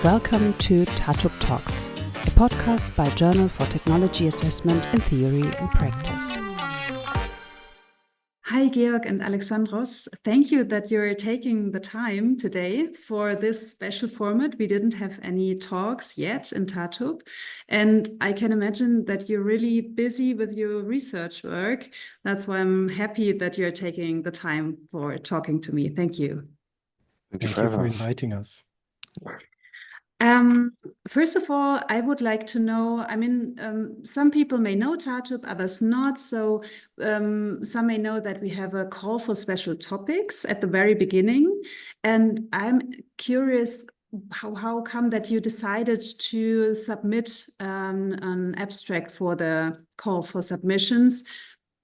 Welcome to TATuP Talks, a podcast by Journal for Technology Assessment in Theory and Practice. Hi, Georg and Alexandros. Thank you that you're taking the time today for this special format. We didn't have any talks yet in TATuP, and I can imagine that you're really busy with your research work. That's why I'm happy that you're taking the time for talking to me. Thank you. Thank you for inviting us. First of all, I would like to know, some people may know TATuP, others not. So some may know that we have a call for special topics at the very beginning. And I'm curious, how come that you decided to submit an abstract for the call for submissions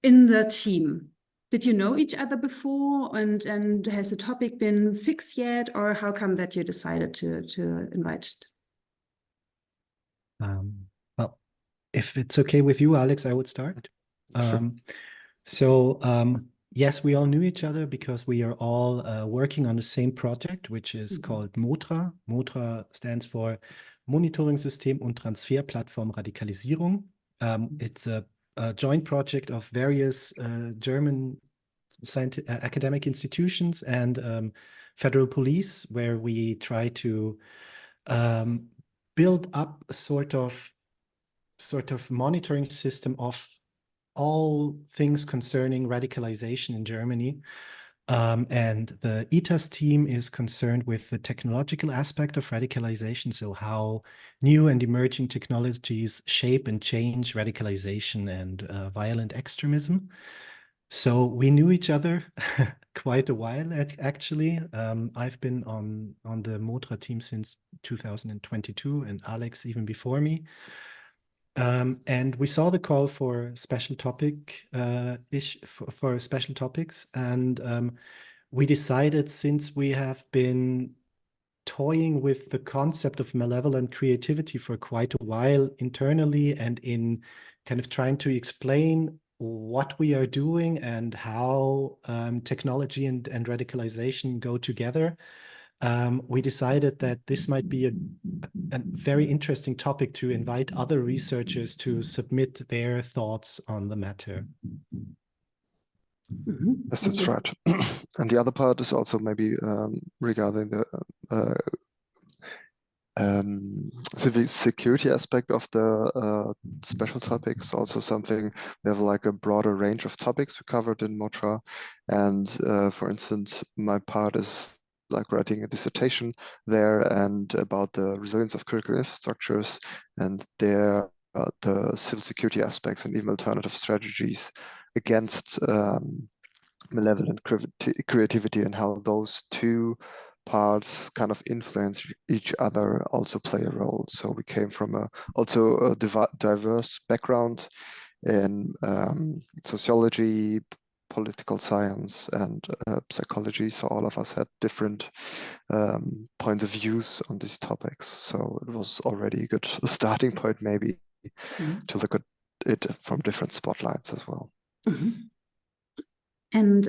in the team? Did you know each other before, and has the topic been fixed yet, or how come that you decided to invite? Well, if it's okay with you, Alex, I would start. Sure. Yes, we all knew each other because we are all working on the same project, which is called MOTRA. MOTRA stands for Monitoring System und Transferplattform Radikalisierung. It's a joint project of various German academic institutions and federal police, where we try to build up a sort of monitoring system of all things concerning radicalization in Germany. And the ITAS team is concerned with the technological aspect of radicalization, so how new and emerging technologies shape and change radicalization and violent extremism. So we knew each other quite a while, actually. I've been on the MOTRA team since 2022, and Alex even before me. And we saw the call for special topic for special topics, and we decided, since we have been toying with the concept of malevolent creativity for quite a while internally, and in kind of trying to explain what we are doing and how technology and radicalization go together, we decided that this might be a very interesting topic to invite other researchers to submit their thoughts on the matter. Yes, that's right. And the other part is also maybe regarding the civic security aspect of the special topics. Also something, we have like a broader range of topics we covered in MOTRA. And for instance, my part is like writing a dissertation there and about the resilience of critical infrastructures and the civil security aspects and even alternative strategies against malevolent creativity, and how those two parts kind of influence each other, also play a role. So we came from a diverse background in sociology, political science, and psychology. So all of us had different points of views on these topics. So it was already a good starting point, maybe, to look at it from different spotlights as well. And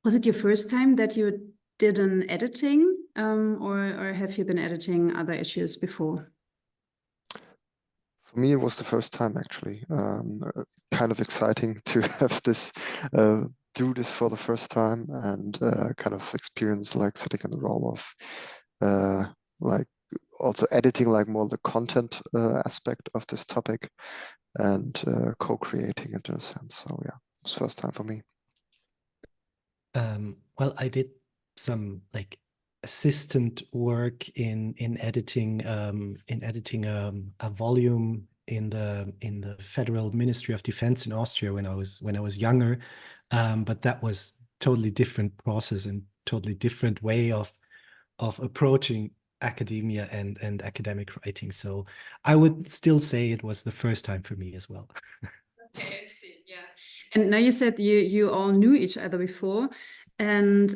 was it your first time that you did an editing, or have you been editing other issues before? For me, it was the first time, actually. Kind of exciting to have this, do this for the first time, and kind of experience like sitting in the role of like also editing like more the content aspect of this topic, and co-creating it in a sense. So yeah, it's the first time for me. Well, I did some like assistant work in editing a volume in the Federal Ministry of Defense in Austria when I was younger, but that was totally different process and totally different way of approaching academia and academic writing. So I would still say it was the first time for me as well. Okay, I see. Yeah. And now you said you all knew each other before. And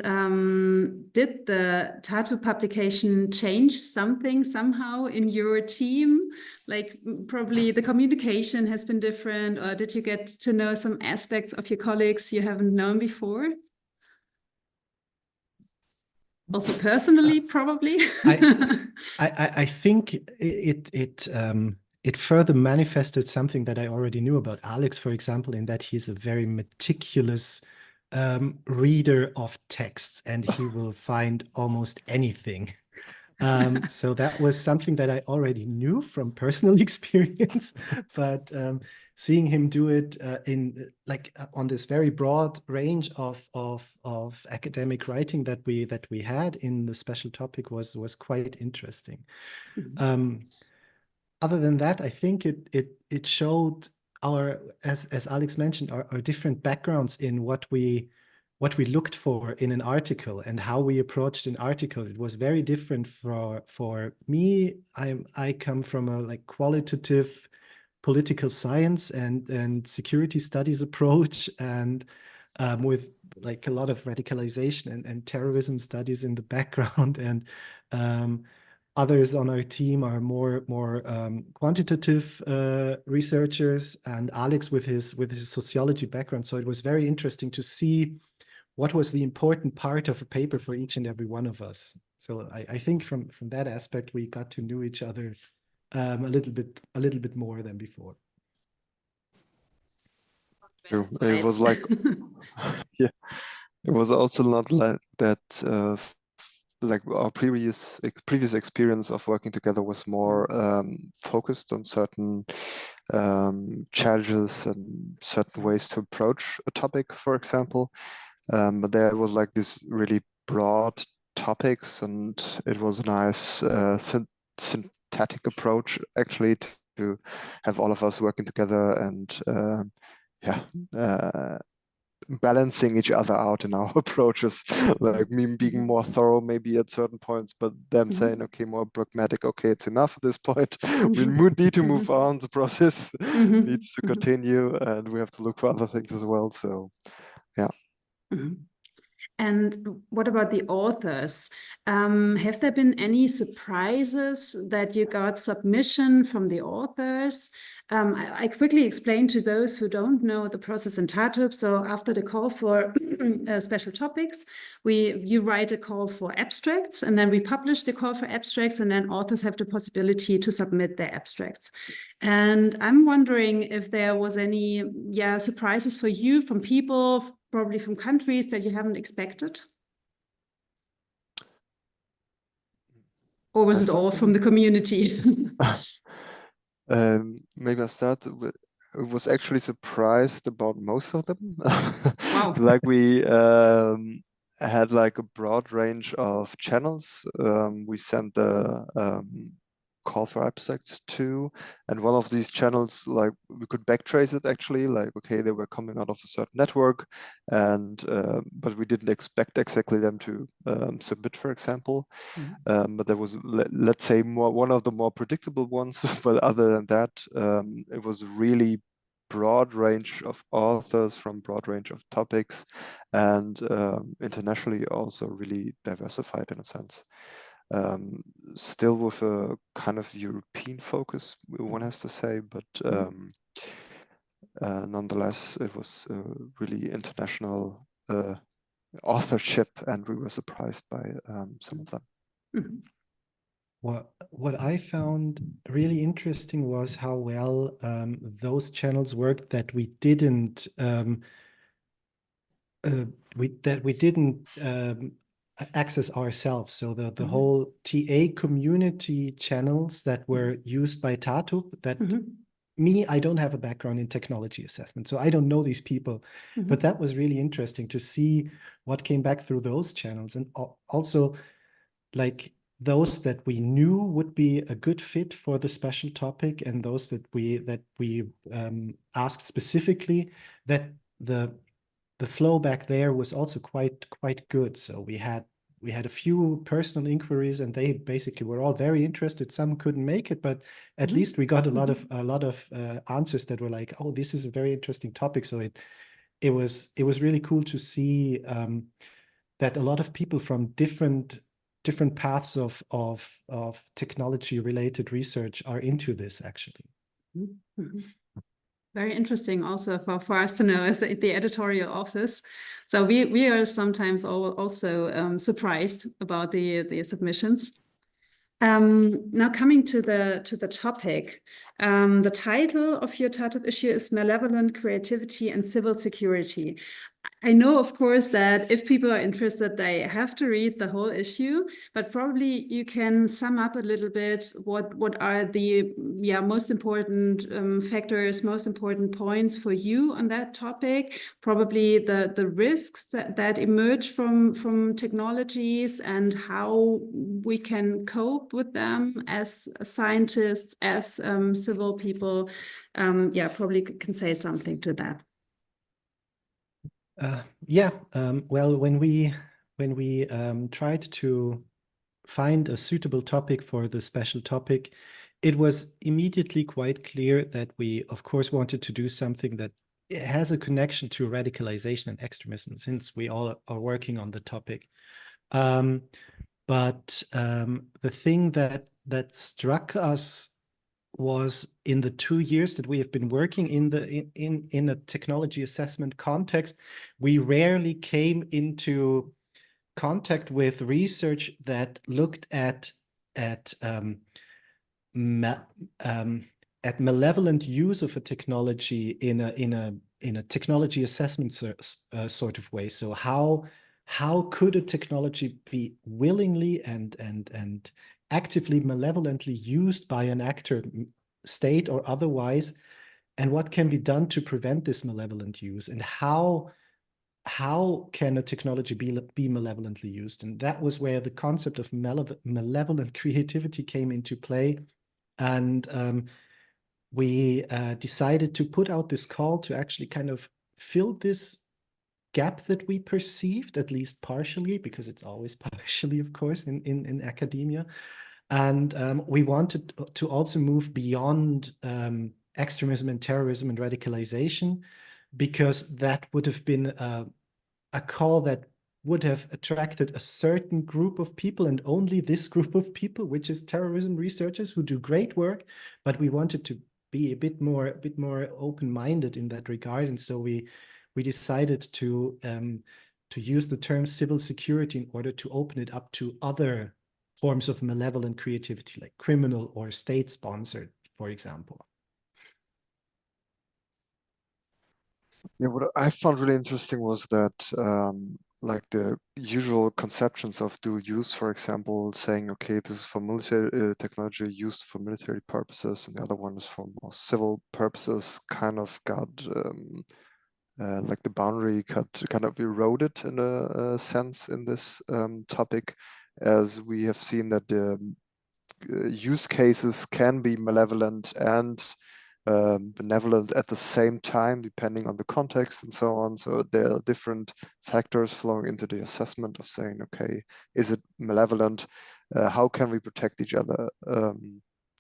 did the TATuP publication change something somehow in your team? Like probably the communication has been different, or did you get to know some aspects of your colleagues you haven't known before? Also personally, probably. I think it further manifested something that I already knew about Alex, for example, in that he's a very meticulous reader of texts, and he will find almost anything. So that was something that I already knew from personal experience, but seeing him do it on this very broad range of academic writing that we had in the special topic was quite interesting. Other than that, I think it showed as Alex mentioned, our different backgrounds in what we looked for in an article and how we approached an article. It was very different for me. I come from a qualitative political science and security studies approach, and with a lot of radicalization and terrorism studies in the background, and others on our team are more quantitative researchers, and Alex with his sociology background. So it was very interesting to see what was the important part of a paper for each and every one of us. So I think from that aspect, we got to know each other a little bit more than before. True. It was yeah, it was also not like that. Like our previous experience of working together was more focused on certain challenges and certain ways to approach a topic, for example. But there was this really broad topics, and it was a nice synthetic approach actually to have all of us working together and balancing each other out in our approaches, like me being more thorough maybe at certain points, but them saying, okay, more pragmatic, okay, it's enough at this point. We need to move on. The process needs to continue, and we have to look for other things as well. So, yeah. And what about the authors? Have there been any surprises that you got submission from the authors? I quickly explain to those who don't know the process in TATuP. So after the call for special topics, you write a call for abstracts, and then we publish the call for abstracts, and then authors have the possibility to submit their abstracts. And I'm wondering if there was any surprises for you from people, probably from countries that you haven't expected? Or was it all from the community? Maybe I start with, I was actually surprised about most of them. Wow. We had a broad range of channels. We sent the call for abstracts to, and one of these channels, we could backtrace it actually, okay, they were coming out of a certain network, and but we didn't expect exactly them to submit, for example. But there was, let's say, one of the more predictable ones. But other than that, it was really broad range of authors from broad range of topics, and internationally also really diversified in a sense. Still with a kind of European focus, one has to say, but nonetheless, it was really international authorship, and we were surprised by some of them. What I found really interesting was how well those channels worked that we didn't access ourselves. So the whole TA community channels that were used by TATuP, that I don't have a background in technology assessment, so I don't know these people, but that was really interesting to see what came back through those channels, and also those that we knew would be a good fit for the special topic, and those that we asked specifically, that the flow back there was also quite good. So we had a few personal inquiries, and they basically were all very interested. Some couldn't make it, but at least we got a lot of answers that were like, oh, this is a very interesting topic. So it was really cool to see that a lot of people from different paths of technology related research are into this actually. Very interesting also for us to know as the editorial office. So we are sometimes also surprised about the submissions. Now coming to the topic, the title of your TATuP issue is Malevolent Creativity and Civil Security. I know, of course, that if people are interested, they have to read the whole issue, but probably you can sum up a little bit what are the most important factors, most important points for you on that topic, probably the risks that emerge from technologies and how we can cope with them as scientists, as civil people. Probably can say something to that. Well, when we tried to find a suitable topic for the special topic, it was immediately quite clear that we, of course, wanted to do something that has a connection to radicalization and extremism, since we all are working on the topic. But the thing that struck us was in the 2 years that we have been working in a technology assessment context, we rarely came into contact with research that looked at malevolent use of a technology in a technology assessment sort of way. So how could a technology be willingly and actively malevolently used by an actor, state or otherwise, and what can be done to prevent this malevolent use, and how can a technology be malevolently used? And that was where the concept of malevolent creativity came into play. And we decided to put out this call to actually kind of fill this gap that we perceived, at least partially, because it's always partially, of course, in academia. And we wanted to also move beyond extremism and terrorism and radicalization, because that would have been a call that would have attracted a certain group of people, and only this group of people, which is terrorism researchers who do great work. But we wanted to be a bit more open-minded in that regard, and so we decided to use the term civil security in order to open it up to other forms of malevolent creativity, like criminal or state-sponsored, for example. Yeah, what I found really interesting was that like the usual conceptions of dual use, for example, saying, okay, this is for military technology used for military purposes, and the other one is for more civil purposes, kind of got like the boundary got kind of eroded in a sense in this topic, as we have seen that the use cases can be malevolent and benevolent at the same time, depending on the context and so on. So there are different factors flowing into the assessment of saying, okay, is it malevolent? How can we protect each other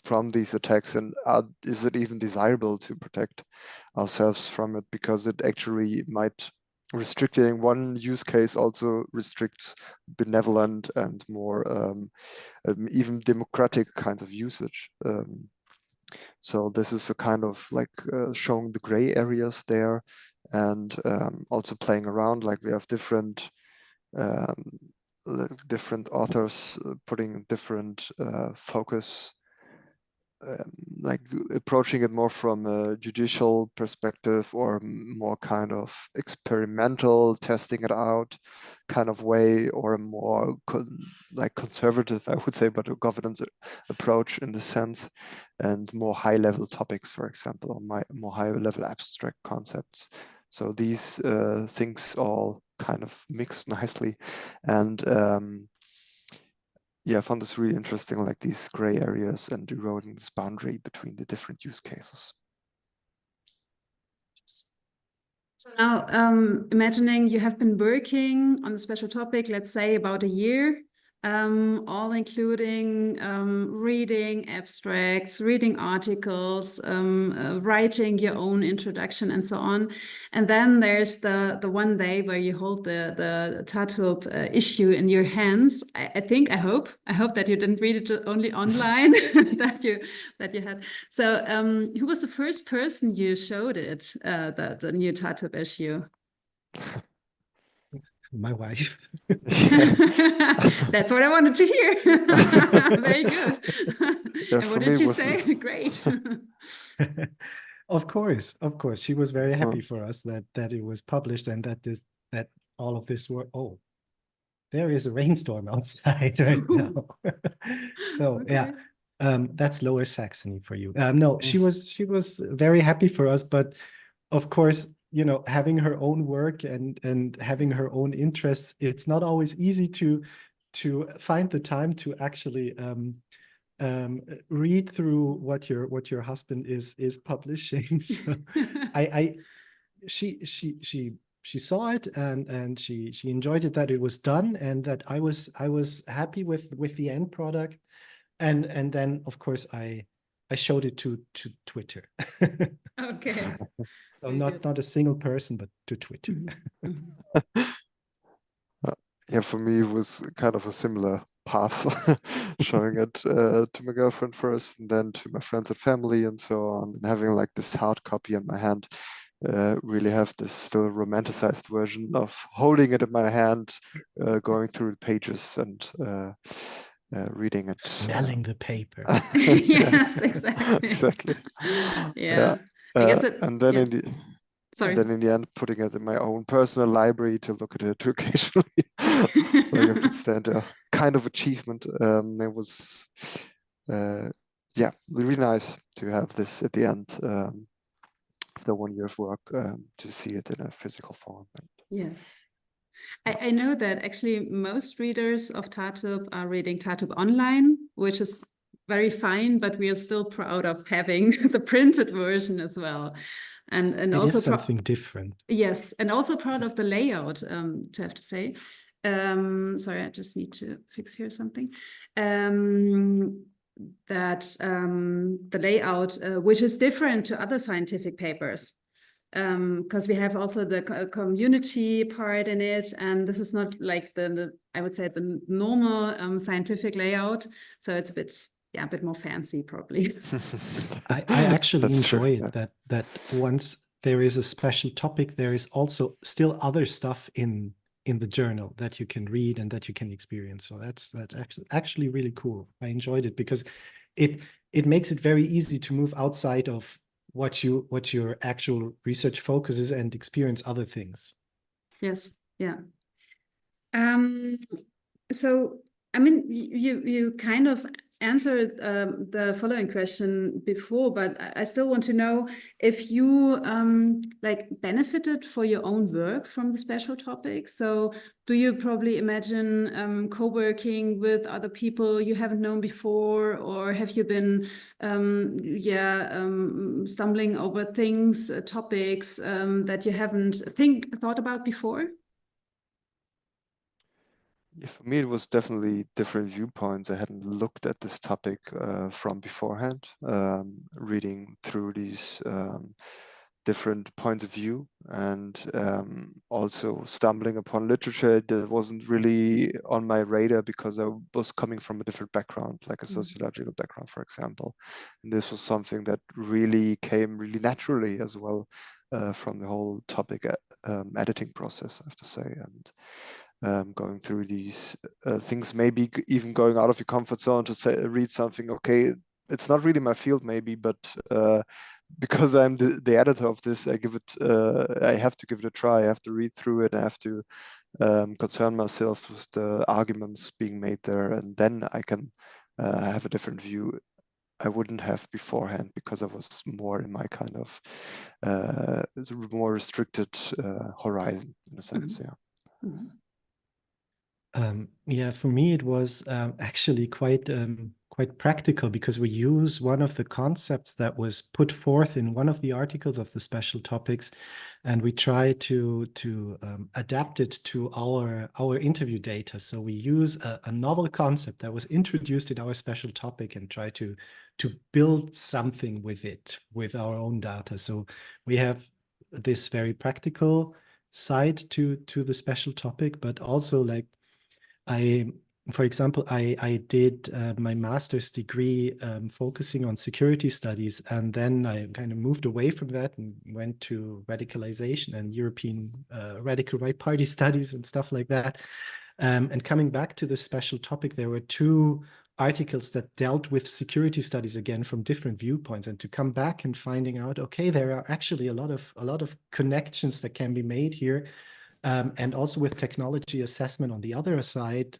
from these attacks? And is it even desirable to protect ourselves from it? Because it actually might, restricting one use case also restricts benevolent and more even democratic kinds of usage. So this is a kind of like showing the gray areas there, and also playing around, like we have different authors putting different focus, like approaching it more from a judicial perspective or more kind of experimental, testing it out kind of way, or a more like conservative, I would say, but a governance approach in the sense, and more high level topics, for example, or more high level abstract concepts. So these things all kind of mix nicely. And yeah, I found this really interesting, like these gray areas and eroding this boundary between the different use cases. So now, imagining you have been working on a special topic, let's say about a year, all including reading abstracts, reading articles, writing your own introduction, and so on. And then there's the one day where you hold the TATuP issue in your hands. I hope that you didn't read it only online, that you had. So who was the first person you showed it, the new TATuP issue? My wife. That's what I wanted to hear. Very good. Yeah, And for what me did she was say? Great. Of course. She was very happy for us that it was published and that all of this were. Oh, there is a rainstorm outside right now. So Okay. yeah, that's Lower Saxony for you. No, she was very happy for us, but of course, you know, having her own work and having her own interests, it's not always easy to find the time to actually read through what your husband is publishing. So she saw it and she enjoyed it, that it was done, and that I was happy with the end product, and then of course I showed it to Twitter. Okay. So Very good. not a single person, but to Twitter. Yeah, for me it was kind of a similar path, showing it to my girlfriend first, and then to my friends and family, and so on, and having like this hard copy in my hand. Really have this still romanticized version of holding it in my hand, going through the pages and reading it. Smelling the paper. Yes, exactly. Exactly. Yeah. I guess it, and then yeah. and then in the end, putting it in my own personal library to look at it occasionally, like I could stand a kind of achievement. It was, yeah, really nice to have this at the end. After 1 year of work, to see it in a physical form. Yes. I know that actually most readers of TATuP are reading TATuP online, which is very fine, but we are still proud of having the printed version as well. And it also is something different. Yes, and also proud of the layout, to have to say. Sorry, I just need to fix here something. The layout, which is different to other scientific papers, because we have also the community part in it, and this is not like I would say the normal scientific layout, so it's a bit more fancy probably. I actually That's enjoy true, it that once there is a special topic, there is also still other stuff in the journal that you can read and that you can experience. So that's actually really cool. I enjoyed it because it makes it very easy to move outside of what your actual research focuses and experience other things. Yes, yeah. So I mean, you kind of answered the following question before, but I still want to know if you like benefited for your own work from the special topics. So do you probably imagine co-working with other people you haven't known before, or have you been stumbling over things, topics that you haven't thought about before? Yeah, for me, it was definitely different viewpoints. I hadn't looked at this topic from beforehand, reading through these different points of view, and also stumbling upon literature that wasn't really on my radar because I was coming from a different background, like a sociological background, for example. And this was something that really came really naturally as well from the whole topic editing process, I have to say. And going through these things, maybe even going out of your comfort zone to read something. Okay, it's not really my field, maybe, but because I'm the editor of this, I have to give it a try. I have to read through it. I have to concern myself with the arguments being made there, and then I can have a different view I wouldn't have beforehand because I was more in my kind of more restricted horizon in a sense. Yeah. Yeah, for me it was actually quite quite practical, because we use one of the concepts that was put forth in one of the articles of the special topics, and we try to adapt it to our interview data. So we use a novel concept that was introduced in our special topic and try to build something with it, with our own data. So we have this very practical side to the special topic, but also like for example, I did my master's degree focusing on security studies, and then I kind of moved away from that and went to radicalization and European radical right party studies and stuff like that. And coming back to the special topic, there were 2 articles that dealt with security studies again from different viewpoints, and to come back and finding out, okay, there are actually a lot of connections that can be made here. And also with technology assessment on the other side,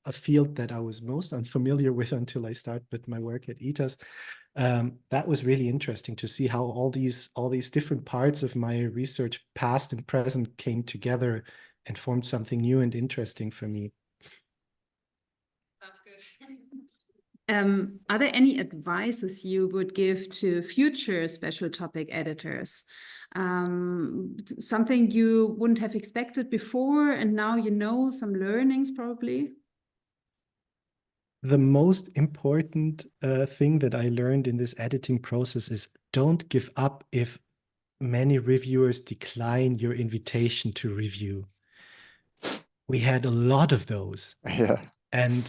a field that I was most unfamiliar with until I started my work at ITAS. That was really interesting to see how all these different parts of my research, past and present, came together and formed something new and interesting for me. That's good. Are there any advices you would give to future special topic editors? Something you wouldn't have expected before, and now you know some learnings probably? The most important thing that I learned in this editing process is don't give up if many reviewers decline your invitation to review. We had a lot of those. Yeah. And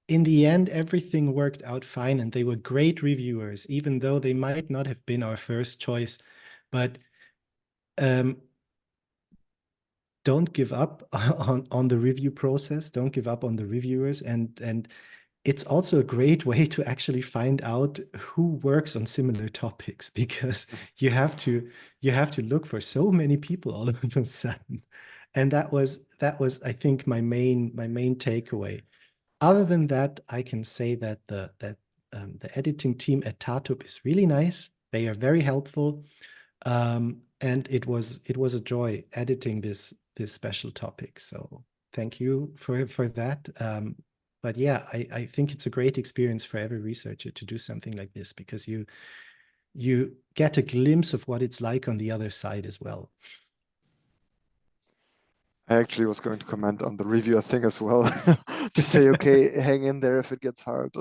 in the end, everything worked out fine, and they were great reviewers, even though they might not have been our first choice. But don't give up on the review process. Don't give up on the reviewers. And it's also a great way to actually find out who works on similar topics, because you have to look for so many people all of a sudden. And that was I think my main takeaway. Other than that, I can say that the editing team at TATuP is really nice. They are very helpful, and it was a joy editing this special topic. So thank you for that. But yeah, I think it's a great experience for every researcher to do something like this, because you get a glimpse of what it's like on the other side as well. I actually was going to comment on the reviewer thing as well, to say, okay, hang in there if it gets hard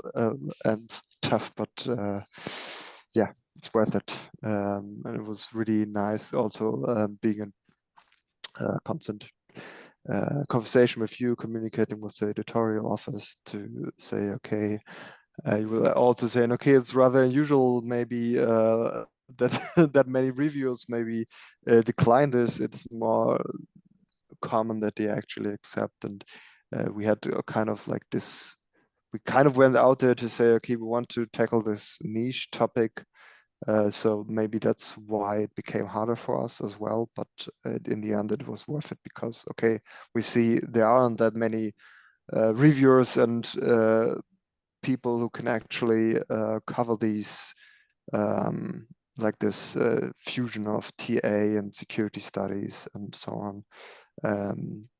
and tough, but yeah, it's worth it. And it was really nice also being in constant conversation with you, communicating with the editorial office to say, okay, you will also saying, okay, it's rather unusual maybe that many reviewers maybe decline this. It's more common that they actually accept, and we had to kind of like this, we kind of went out there to say, okay, we want to tackle this niche topic, so maybe that's why it became harder for us as well, but in the end it was worth it, because okay, we see there aren't that many reviewers and people who can actually cover these like this fusion of TA and security studies and so on.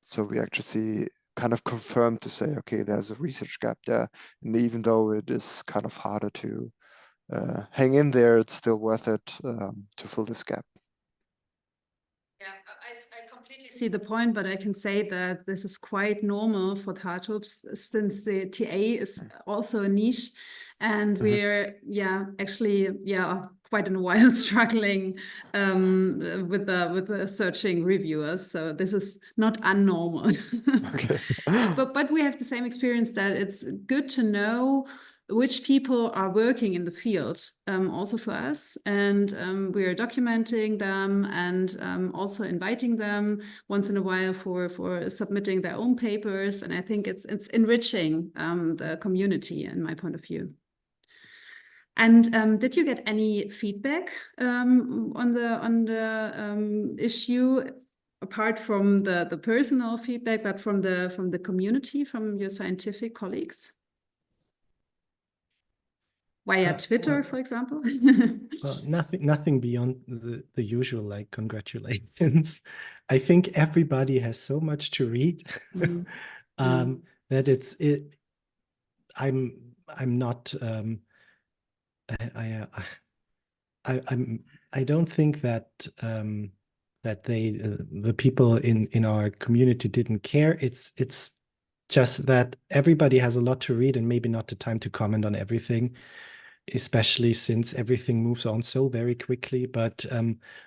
So we actually see kind of confirmed to say, okay, there's a research gap there, and even though it is kind of harder to hang in there, it's still worth it to fill this gap. Yeah, I completely see the point, but I can say that this is quite normal for TATuPs, since the TA is also a niche, and we're actually quite in a while struggling with the searching reviewers. So this is not unnormal. Okay. but we have the same experience, that it's good to know which people are working in the field, also for us, and we are documenting them, and also inviting them once in a while for submitting their own papers, and I think it's enriching the community, in my point of view. And did you get any feedback on the issue, apart from the personal feedback, but from the community, from your scientific colleagues? Via Twitter, for example? Well, nothing beyond the usual, like congratulations. I think everybody has so much to read that I'm I'm not I don't think that that the people in our community didn't care. It's just that everybody has a lot to read and maybe not the time to comment on everything, especially since everything moves on so very quickly. But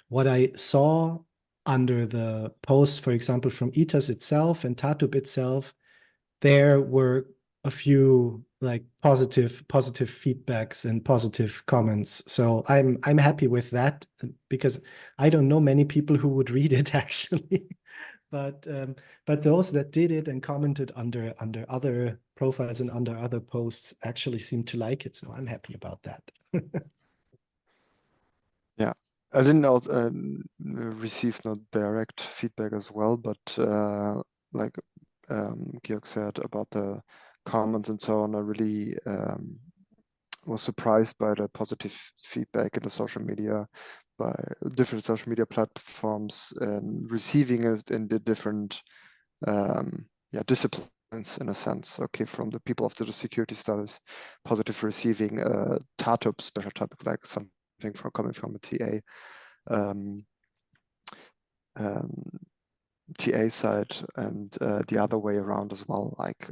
what I saw under the post, for example, from ITAS itself and TATuP itself, there were a few like positive feedbacks and positive comments. So I'm happy with that, because I don't know many people who would read it actually. But those that did it and commented under other profiles and under other posts actually seem to like it. So I'm happy about that. Yeah, I didn't receive no direct feedback as well, but like Georg said about the comments and so on, I really was surprised by the positive feedback in the social media, by different social media platforms, and receiving it in the different disciplines in a sense. Okay, from the people after the security studies, positive receiving TATuP special topic, like something from coming from a TA. TA side, and the other way around as well, like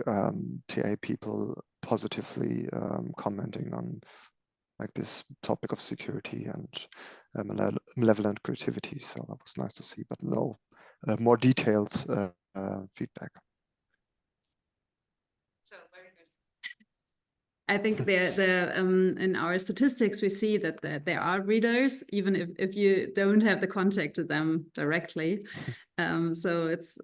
TA people positively commenting on like this topic of security and malevolent creativity. So that was nice to see, but no more detailed feedback. So very good. I think in our statistics we see that there are readers, even if you don't have the contact to them directly. So it's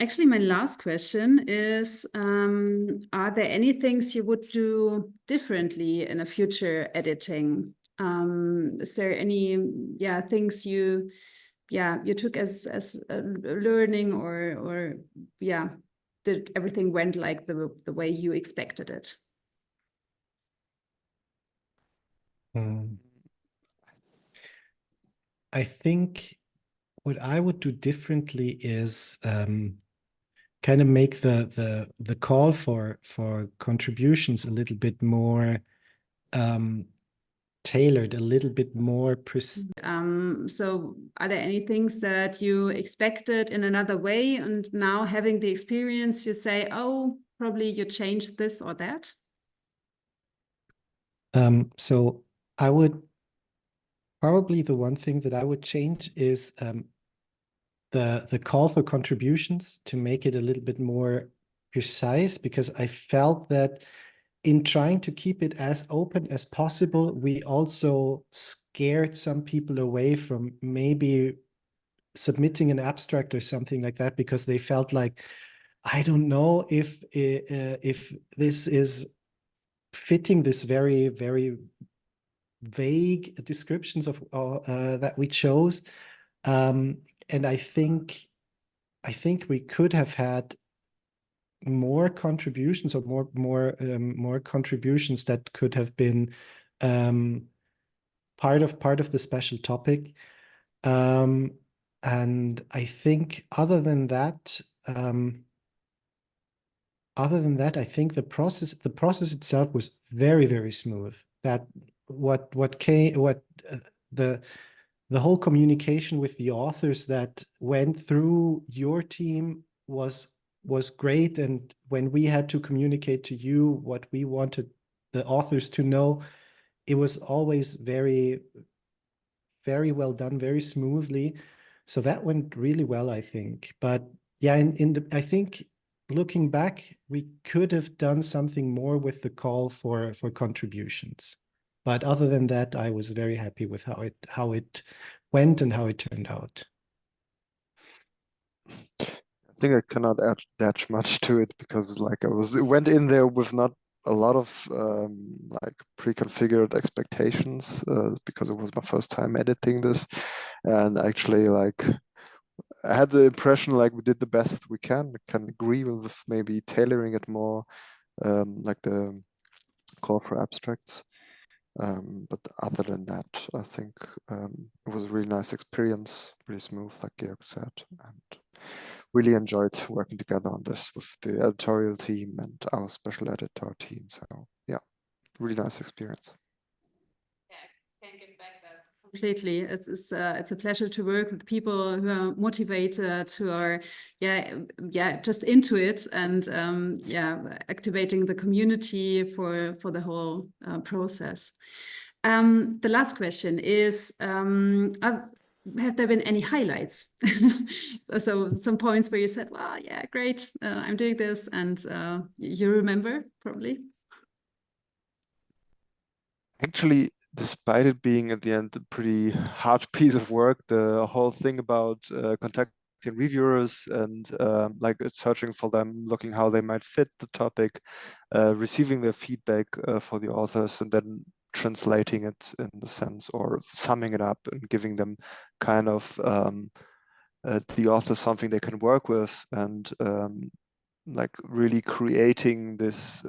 actually, my last question is, are there any things you would do differently in a future editing? Is there any things you took as a learning, or did everything went like the way you expected it? I think what I would do differently is kind of make the call for contributions a little bit more tailored, a little bit more precise. So are there any things that you expected in another way, and now having the experience you say, oh, probably you changed this or that? So I would probably, the one thing that I would change is the call for contributions, to make it a little bit more precise, because I felt that in trying to keep it as open as possible, we also scared some people away from maybe submitting an abstract or something like that, because they felt like, I don't know if this is fitting this very, very vague descriptions of that we chose. And I think we could have had more contributions, or more contributions that could have been part of the special topic. And I think other than that, I think the process itself was very, very smooth. That the whole communication with the authors that went through your team was great. And when we had to communicate to you what we wanted the authors to know, it was always very, very well done, very smoothly. So that went really well, I think. But yeah, I think looking back, we could have done something more with the call for contributions. But other than that, I was very happy with how it went and how it turned out. I think I cannot add that much to it, because like I went in there with not a lot of like pre-configured expectations, because it was my first time editing this, and actually like I had the impression like we did the best we can. I can agree with maybe tailoring it more, like the call for abstracts. But other than that, I think it was a really nice experience, really smooth, like Georg said, and really enjoyed working together on this with the editorial team and our special editor team. So yeah, really nice experience. Can't get back that completely. It's a pleasure to work with people who are motivated, who are just into it, and activating the community for the whole process. The last question is, have there been any highlights? So some points where you said, "Well, yeah, great, I'm doing this," and you remember probably. Actually, despite it being at the end a pretty hard piece of work, the whole thing about contacting reviewers and like searching for them, looking how they might fit the topic, receiving their feedback for the authors, and then translating it in the sense or summing it up and giving them kind of the author something they can work with, and like really creating this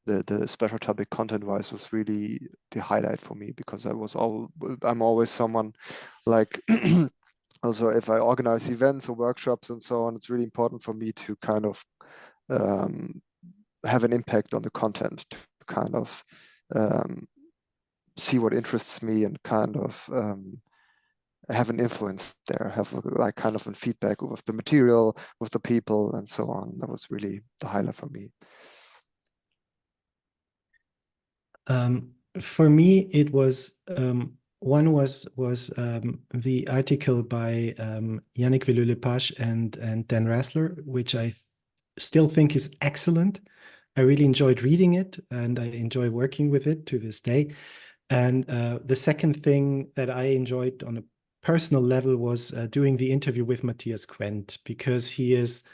the special topic content-wise was really the highlight for me, because I'm always someone like also if I organize events or workshops and so on, it's really important for me to kind of have an impact on the content, to kind of see what interests me and kind of have an influence there, have like kind of a feedback with the material, with the people and so on. That was really the highlight for me. For me, it was one was the article by Yannick Villeux-Lepage and Dan Rassler, which I still think is excellent. I really enjoyed reading it, and I enjoy working with it to this day. And the second thing that I enjoyed on a personal level was doing the interview with Matthias Quent, because he is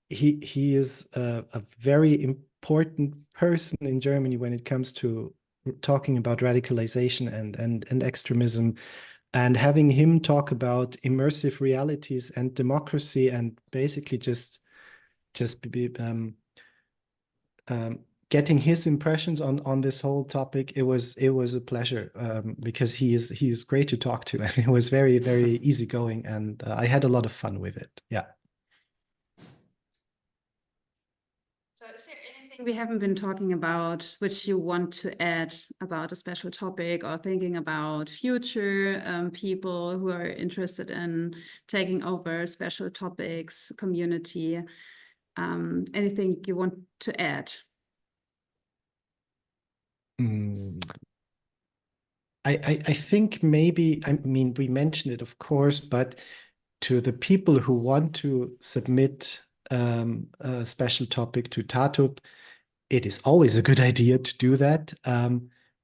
he is a very important person in Germany when it comes to talking about radicalization and extremism, and having him talk about immersive realities and democracy, and basically just be, getting his impressions on this whole topic. It was a pleasure, because he is great to talk to, and it was very, very easygoing, and I had a lot of fun with it. Yeah. So is there anything we haven't been talking about which you want to add about a special topic, or thinking about future people who are interested in taking over special topics, community? Anything you want to add? I think maybe, I mean, we mentioned it, of course, but to the people who want to submit a special topic to TATuP, it is always a good idea to do that.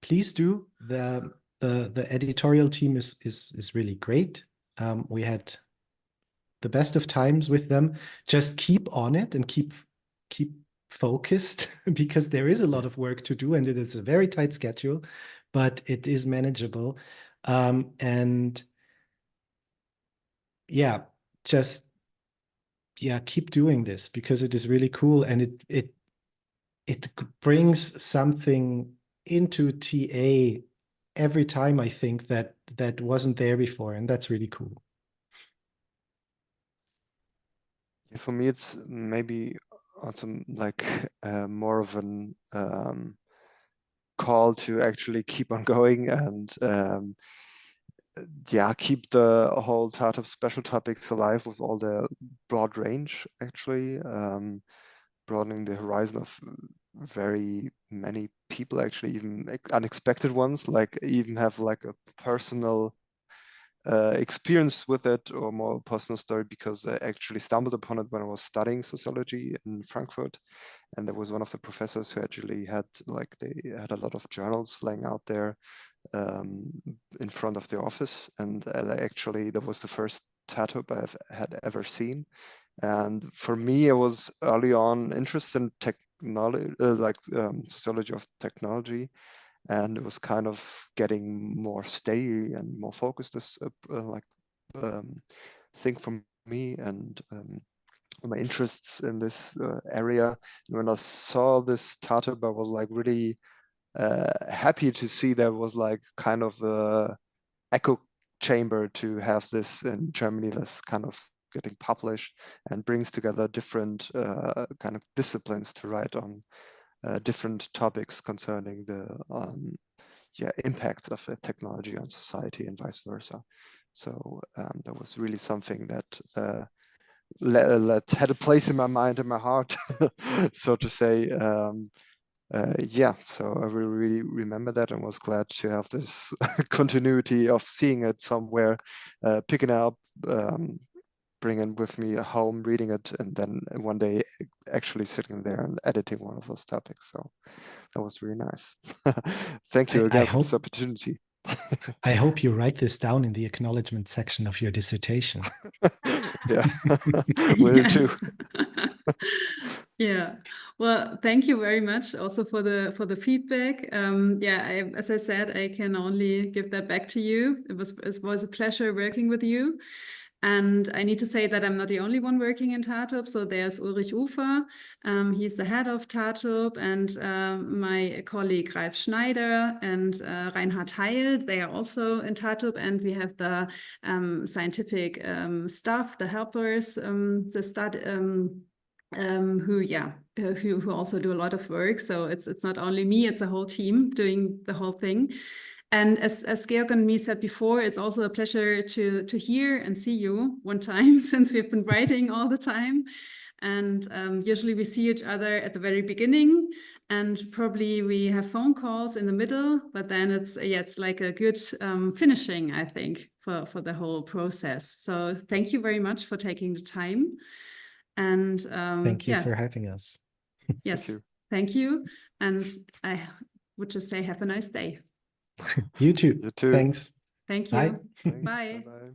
Please do. The editorial team is really great. We had the best of times with them. Just keep on it and keep focused, because there is a lot of work to do, and it is a very tight schedule, but it is manageable. And yeah, just keep doing this, because it is really cool, and it brings something into TA every time, I think, that wasn't there before, and that's really cool. For me, it's maybe also like more of an call to actually keep on going and keep the whole TATuP special topics alive with all the broad range, actually, broadening the horizon of very many people, actually, even unexpected ones, like even have like a personal experience with it, or more personal story, because I actually stumbled upon it when I was studying sociology in Frankfurt, and there was one of the professors who actually had they had a lot of journals laying out there in front of the office, and actually that was the first TATuP I've had ever seen. And for me, I was early on interested in technology, sociology of technology, and it was kind of getting more steady and more focused as thing for me, and my interests in this area. And when I saw this TATuP, I was like really happy to see there was like kind of a echo chamber to have this in Germany, this kind of getting published, and brings together different kind of disciplines to write on different topics concerning the impacts of technology on society and vice versa. So that was really something that had a place in my mind and my heart, so to say. So I will really remember that, and was glad to have this continuity of seeing it somewhere, picking it up, bringing with me home, reading it, and then one day actually sitting there and editing one of those topics. So that was really nice. Thank you again for this opportunity. I hope you write this down in the acknowledgement section of your dissertation. Yeah, will too. Yeah, well, thank you very much also for the feedback. As I said, I can only give that back to you. It was a pleasure working with you. And I need to say that I'm not the only one working in TATuP. So there's Ulrich Ufer, he's the head of TATuP, and my colleague Ralf Schneider and Reinhard Heil, they are also in TATuP. And we have the scientific staff, the helpers, who also do a lot of work. So it's not only me, it's a whole team doing the whole thing. And as Georg and me said before, it's also a pleasure to hear and see you one time, since we've been writing all the time. And usually we see each other at the very beginning, and probably we have phone calls in the middle, but then it's like a good finishing, I think, for the whole process. So thank you very much for taking the time. And thank you for having us. Yes, thank you. And I would just say have a nice day. You too. You too. Thanks. Thank you. Bye. Bye. Bye-bye.